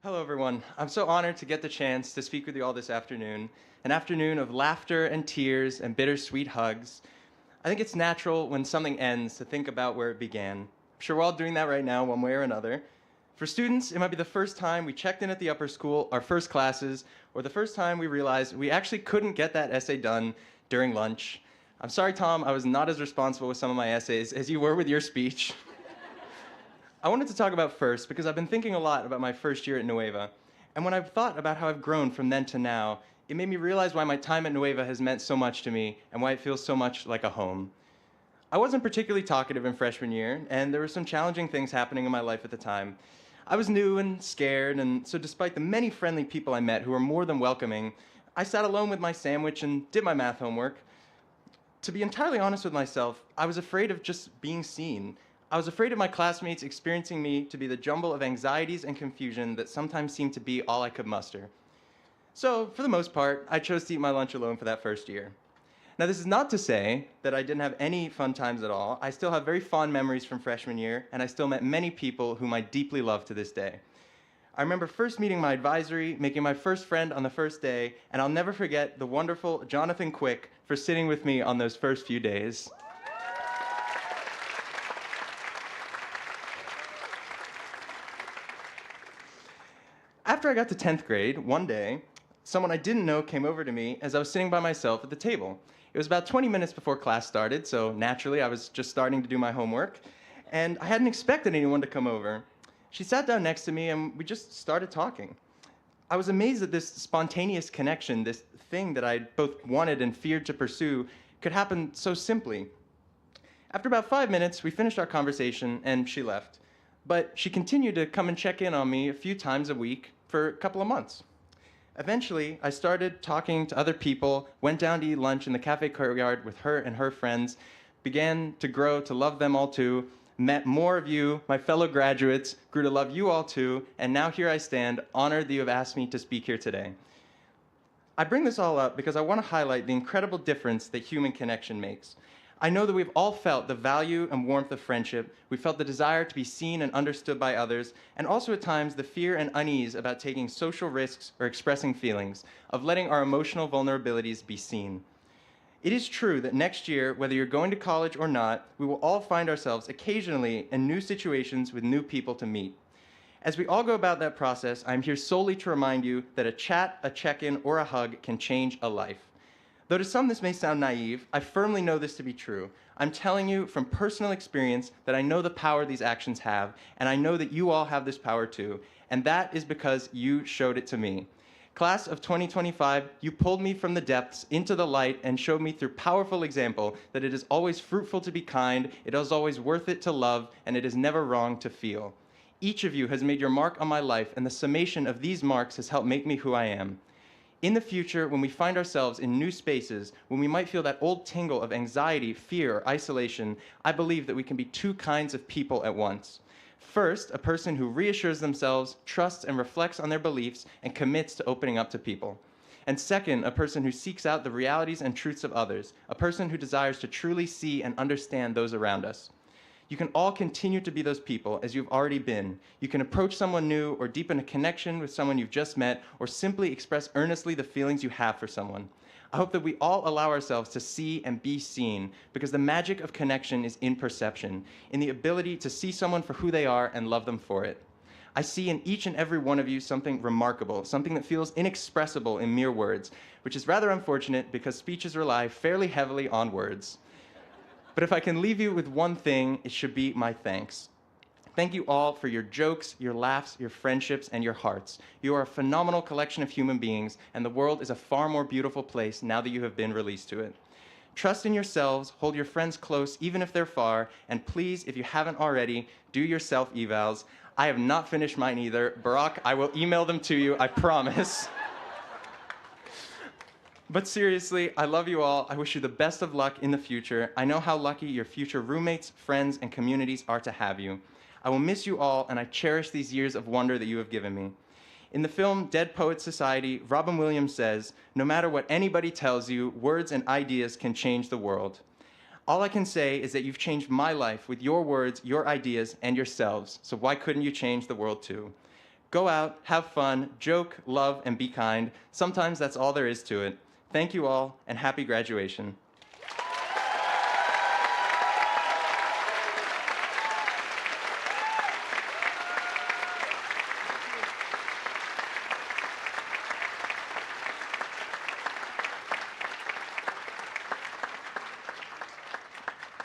Hello, everyone. I'm so honored to get the chance to speak with you all this afternoon, an afternoon of laughter and tears and bittersweet hugs. I think it's natural when something ends to think about where it began. I'm sure we're all doing that right now, one way or another. For students, it might be the first time we checked in at the upper school, our first classes, or the first time we realized we actually couldn't get that essay done during lunch. I'm sorry, Tom, I was not as responsible with some of my essays as you were with your speech. I wanted to talk about first because I've been thinking a lot about my first year at Nueva. And when I've thought about how I've grown from then to now, it made me realize why my time at Nueva has meant so much to me and why it feels so much like a home. I wasn't particularly talkative in freshman year, and there were some challenging things happening in my life at the time. I was new and scared, and so despite the many friendly people I met who were more than welcoming, I sat alone with my sandwich and did my math homework. To be entirely honest with myself, I was afraid of just being seen. I was afraid of my classmates experiencing me to be the jumble of anxieties and confusion that sometimes seemed to be all I could muster. So, for the most part, I chose to eat my lunch alone for that first year. Now, this is not to say that I didn't have any fun times at all. I still have very fond memories from freshman year, and I still met many people whom I deeply love to this day. I remember first meeting my advisory, making my first friend on the first day, and I'll never forget the wonderful Jonathan Quick for sitting with me on those first few days. After I got to 10th grade, one day, someone I didn't know came over to me as I was sitting by myself at the table. It was about 20 minutes before class started, so naturally I was just starting to do my homework, and I hadn't expected anyone to come over. She sat down next to me and we just started talking. I was amazed that this spontaneous connection, this thing that I both wanted and feared to pursue, could happen so simply. After about 5 minutes, we finished our conversation and she left. But she continued to come and check in on me a few times a week for a couple of months. Eventually, I started talking to other people, went down to eat lunch in the cafe courtyard with her and her friends, began to grow to love them all too, met more of you, my fellow graduates, grew to love you all too, and now here I stand, honored that you have asked me to speak here today. I bring this all up because I want to highlight the incredible difference that human connection makes. I know that we've all felt the value and warmth of friendship. We felt the desire to be seen and understood by others, and also at times the fear and unease about taking social risks or expressing feelings, of letting our emotional vulnerabilities be seen. It is true that next year, whether you're going to college or not, we will all find ourselves occasionally in new situations with new people to meet. As we all go about that process, I'm here solely to remind you that a chat, a check-in, or a hug can change a life. Though to some this may sound naive, I firmly know this to be true. I'm telling you from personal experience that I know the power these actions have, and I know that you all have this power too, and that is because you showed it to me. Class of 2025, you pulled me from the depths into the light and showed me through powerful example that it is always fruitful to be kind, it is always worth it to love, and it is never wrong to feel. Each of you has made your mark on my life, and the summation of these marks has helped make me who I am. In the future, when we find ourselves in new spaces, when we might feel that old tingle of anxiety, fear, or isolation, I believe that we can be two kinds of people at once. First, a person who reassures themselves, trusts and reflects on their beliefs, and commits to opening up to people. And second, a person who seeks out the realities and truths of others, a person who desires to truly see and understand those around us. You can all continue to be those people as you've already been. You can approach someone new or deepen a connection with someone you've just met or simply express earnestly the feelings you have for someone. I hope that we all allow ourselves to see and be seen because the magic of connection is in perception, in the ability to see someone for who they are and love them for it. I see in each and every one of you something remarkable, something that feels inexpressible in mere words, which is rather unfortunate because speeches rely fairly heavily on words. But if I can leave you with one thing, it should be my thanks. Thank you all for your jokes, your laughs, your friendships, and your hearts. You are a phenomenal collection of human beings, and the world is a far more beautiful place now that you have been released to it. Trust in yourselves, hold your friends close even if they're far, and please, if you haven't already, do your self-evals. I have not finished mine either. Barack, I will email them to you, I promise. But seriously, I love you all. I wish you the best of luck in the future. I know how lucky your future roommates, friends, and communities are to have you. I will miss you all, and I cherish these years of wonder that you have given me. In the film Dead Poets Society, Robin Williams says, "No matter what anybody tells you, words and ideas can change the world." All I can say is that you've changed my life with your words, your ideas, and yourselves, so why couldn't you change the world too? Go out, have fun, joke, love, and be kind. Sometimes that's all there is to it. Thank you all, and happy graduation.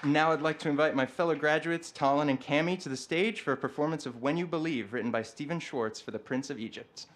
Now I'd like to invite my fellow graduates, Talon and Cami, to the stage for a performance of When You Believe, written by Stephen Schwartz for the Prince of Egypt.